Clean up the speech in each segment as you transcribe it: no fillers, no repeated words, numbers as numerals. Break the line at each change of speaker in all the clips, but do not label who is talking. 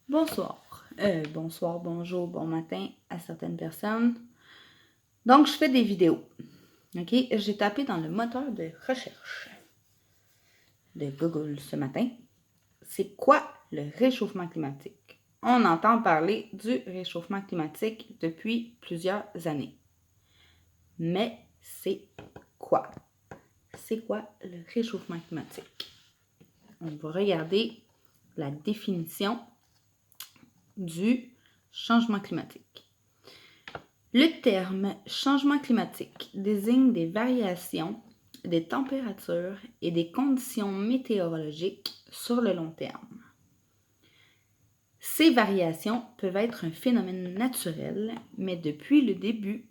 Bonsoir. Bonsoir, bonjour, bon matin à certaines personnes. Donc, je fais des vidéos. OK? J'ai tapé dans le moteur de recherche de Google ce matin. C'est quoi le réchauffement climatique? On entend parler du réchauffement climatique depuis plusieurs années. Mais c'est quoi? C'est quoi le réchauffement climatique? On va regarder la définition du changement climatique. Le terme changement climatique désigne des variations des températures et des conditions météorologiques sur le long terme. Ces variations peuvent être un phénomène naturel, mais depuis le début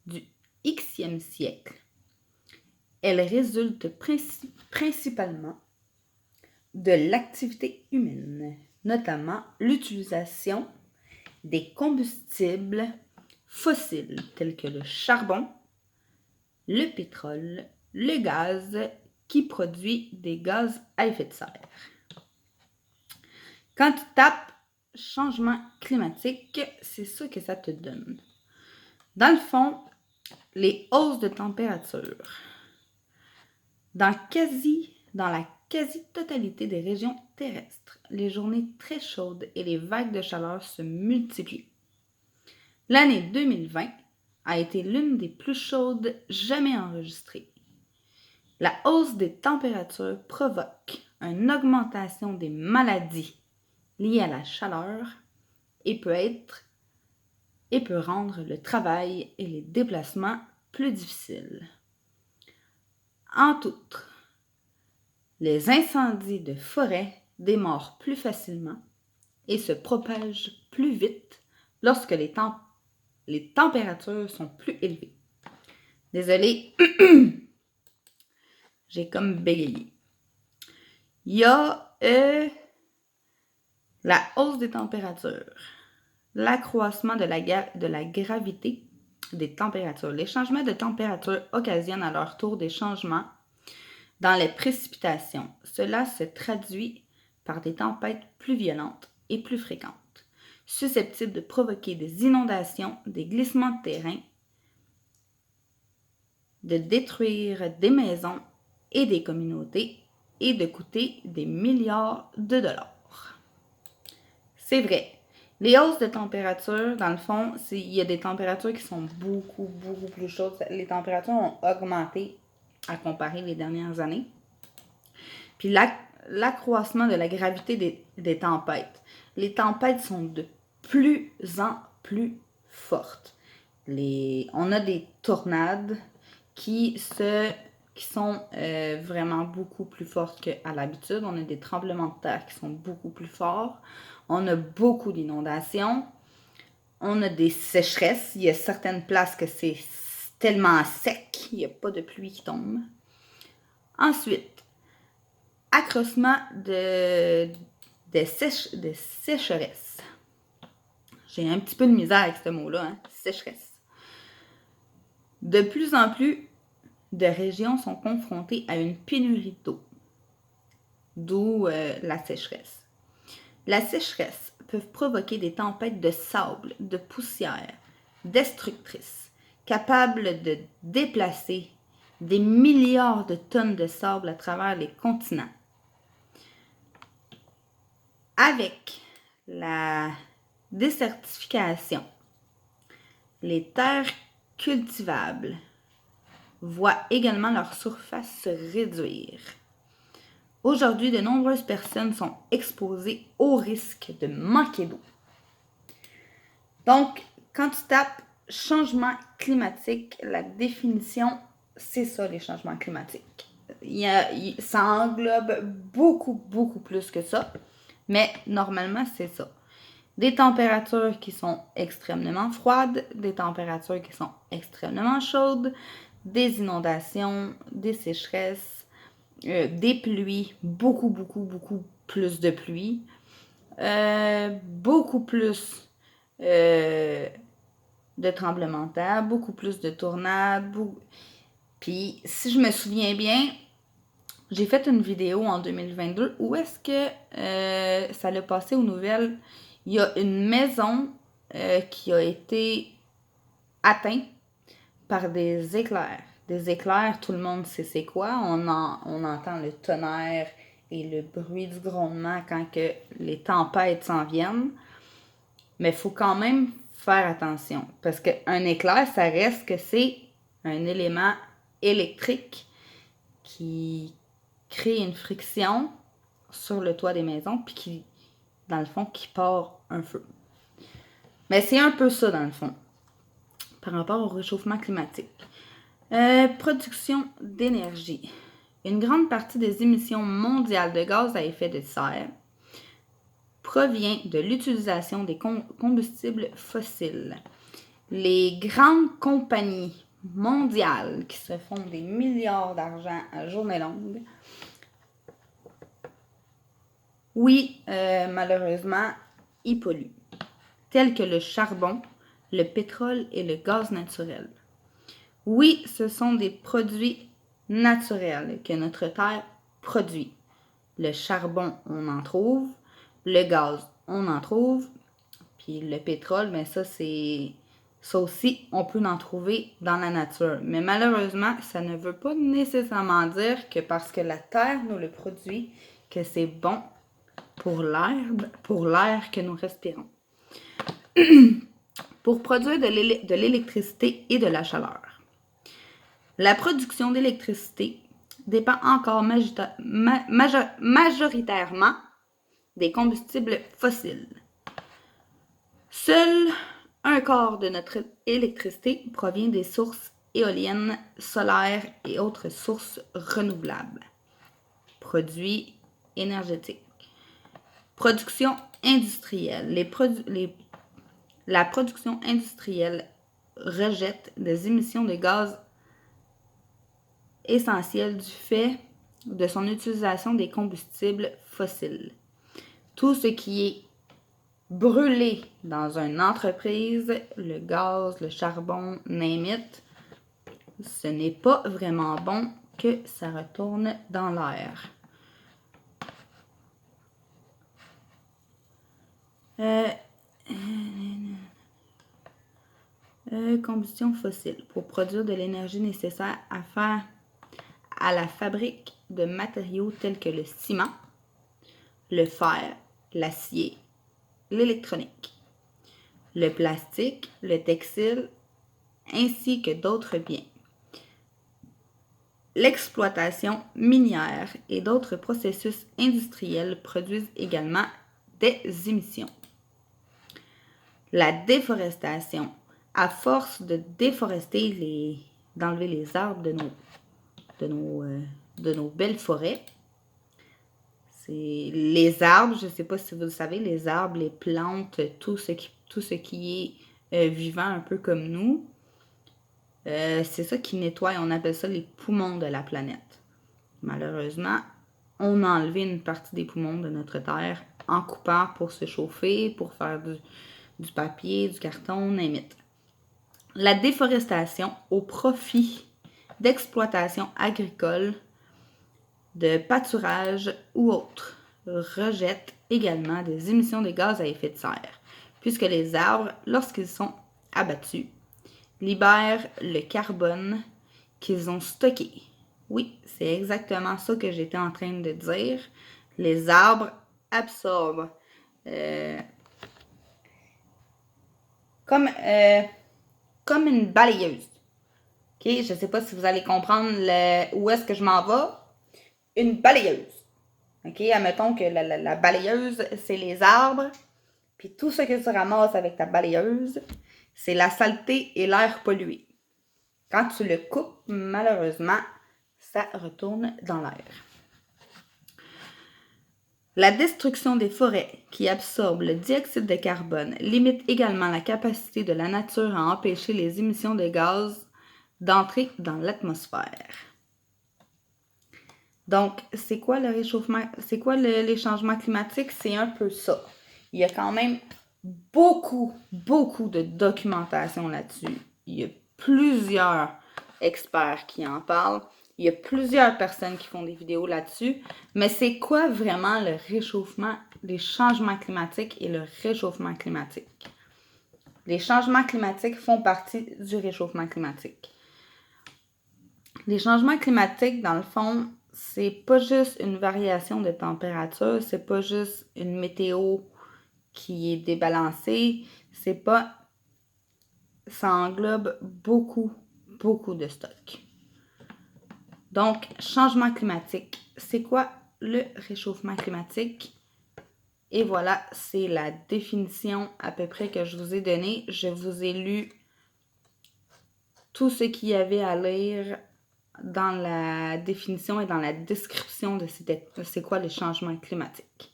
du Xe siècle, elles résultent principalement de l'activité humaine, notamment l'utilisation des combustibles fossiles tels que le charbon, le pétrole, le gaz qui produit des gaz à effet de serre. Quand tu tapes changement climatique, c'est ça que ça te donne. Dans le fond, les hausses de température. Dans la quasi-totalité des régions terrestres, les journées très chaudes et les vagues de chaleur se multiplient. L'année 2020 a été l'une des plus chaudes jamais enregistrées. La hausse des températures provoque une augmentation des maladies liées à la chaleur et peut rendre le travail et les déplacements plus difficiles. Entre autres, les incendies de forêt démarrent plus facilement et se propagent plus vite lorsque les températures sont plus élevées. Désolée, j'ai comme bégayé. Il y a la hausse des températures, l'accroissement de la gravité des températures. Les changements de température occasionnent à leur tour des changements dans les précipitations. Cela se traduit par des tempêtes plus violentes et plus fréquentes, susceptibles de provoquer des inondations, des glissements de terrain, de détruire des maisons et des communautés et de coûter des milliards de dollars. C'est vrai. Les hausses de température, dans le fond, il y a des températures qui sont beaucoup plus chaudes. Les températures ont augmenté à comparer les dernières années. Puis l'accroissement de la gravité des tempêtes. Les tempêtes sont de plus en plus fortes. On a des tornades qui sont vraiment beaucoup plus fortes qu'à l'habitude. On a des tremblements de terre qui sont beaucoup plus forts. On a beaucoup d'inondations. On a des sécheresses. Il y a certaines places que c'est tellement sec, il n'y a pas de pluie qui tombe. Ensuite, accroissement de sécheresse. J'ai un petit peu de misère avec ce mot-là, hein? Sécheresse. De plus en plus de régions sont confrontées à une pénurie d'eau, d'où la sécheresse. La sécheresse peut provoquer des tempêtes de sable, de poussière, destructrices, capables de déplacer des milliards de tonnes de sable à travers les continents. Avec la désertification, les terres cultivables voient également leur surface se réduire. Aujourd'hui, de nombreuses personnes sont exposées au risque de manquer d'eau. Donc, quand tu tapes changement climatique, la définition, c'est ça, les changements climatiques. Ça englobe beaucoup plus que ça, mais normalement, c'est ça. Des températures qui sont extrêmement froides, des températures qui sont extrêmement chaudes, des inondations, des sécheresses, des pluies, beaucoup plus de pluie, beaucoup plus de tremblements de terre, beaucoup plus de tornades. Puis, si je me souviens bien, j'ai fait une vidéo en 2022 où est-ce que ça l'a passé aux nouvelles Il y a une maison qui a été atteinte par des éclairs. Des éclairs, tout le monde sait c'est quoi. On entend le tonnerre et le bruit du grondement quand que les tempêtes s'en viennent. Mais il faut quand même faire attention. Parce qu'un éclair, ça reste que c'est un élément électrique qui crée une friction sur le toit des maisons, puis qui, dans le fond, qui part un feu. Mais c'est un peu ça, dans le fond, par rapport au réchauffement climatique. Production d'énergie. Une grande partie des émissions mondiales de gaz à effet de serre provient de l'utilisation des combustibles fossiles. Les grandes compagnies mondiales qui se font des milliards d'argent à journée longue, oui, malheureusement, ils polluent, tels que le charbon, le pétrole et le gaz naturel. Oui, ce sont des produits naturels que notre Terre produit. Le charbon, on en trouve. Le gaz, on en trouve. Puis le pétrole, mais ça, aussi, on peut en trouver dans la nature. Mais malheureusement, ça ne veut pas nécessairement dire que parce que la Terre nous le produit, que c'est bon pour l'air que nous respirons. Pour produire de l'électricité et de la chaleur. La production d'électricité dépend encore majoritairement des combustibles fossiles. Seul un quart de notre électricité provient des sources éoliennes, solaires et autres sources renouvelables. Produits énergétiques. Production industrielle. La production industrielle rejette des émissions de gaz essentielles du fait de son utilisation des combustibles fossiles. Tout ce qui est brûlé dans une entreprise, le gaz, le charbon, name it, ce n'est pas vraiment bon que ça retourne dans l'air. Combustion fossile. Pour produire de l'énergie nécessaire à la fabrique de matériaux tels que le ciment, le fer, l'acier, l'électronique, le plastique, le textile, ainsi que d'autres biens. L'exploitation minière et d'autres processus industriels produisent également des émissions. La déforestation. À force de déforester, d'enlever les arbres de nos belles forêts, c'est les arbres, je ne sais pas si vous le savez, les arbres, les plantes, tout ce qui est vivant un peu comme nous, c'est ça qui nettoie, on appelle ça les poumons de la planète. Malheureusement, on a enlevé une partie des poumons de notre Terre en coupant pour se chauffer, pour faire du papier, du carton, name it. La déforestation au profit d'exploitation agricole, de pâturage ou autre rejette également des émissions de gaz à effet de serre, puisque les arbres, lorsqu'ils sont abattus, libèrent le carbone qu'ils ont stocké. Oui, c'est exactement ça que j'étais en train de dire. Les arbres absorbent comme une balayeuse. Okay? Je ne sais pas si vous allez comprendre où est-ce que je m'en vais. Une balayeuse. Okay? Admettons que la balayeuse, c'est les arbres. Puis tout ce que tu ramasses avec ta balayeuse, c'est la saleté et l'air pollué. Quand tu le coupes, malheureusement, ça retourne dans l'air. La destruction des forêts qui absorbent le dioxyde de carbone limite également la capacité de la nature à empêcher les émissions de gaz d'entrer dans l'atmosphère. Donc, c'est quoi le réchauffement? C'est quoi les changements climatiques? C'est un peu ça. Il y a quand même beaucoup de documentation là-dessus. Il y a plusieurs experts qui en parlent. Il y a plusieurs personnes qui font des vidéos là-dessus, mais c'est quoi vraiment le réchauffement, les changements climatiques et le réchauffement climatique? Les changements climatiques font partie du réchauffement climatique. Les changements climatiques, dans le fond, c'est pas juste une variation de température, c'est pas juste une météo qui est débalancée, c'est pas... Ça englobe beaucoup de stocks. Donc, changement climatique. C'est quoi le réchauffement climatique? Et voilà, c'est la définition à peu près que je vous ai donnée. Je vous ai lu tout ce qu'il y avait à lire dans la définition et dans la description de c'est quoi le changement climatique.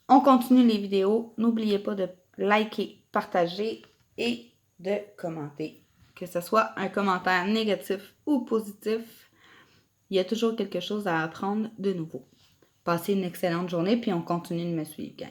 On continue les vidéos. N'oubliez pas de liker, partager et de commenter. Que ce soit un commentaire négatif ou positif, il y a toujours quelque chose à apprendre de nouveau. Passez une excellente journée, puis on continue de me suivre, gang.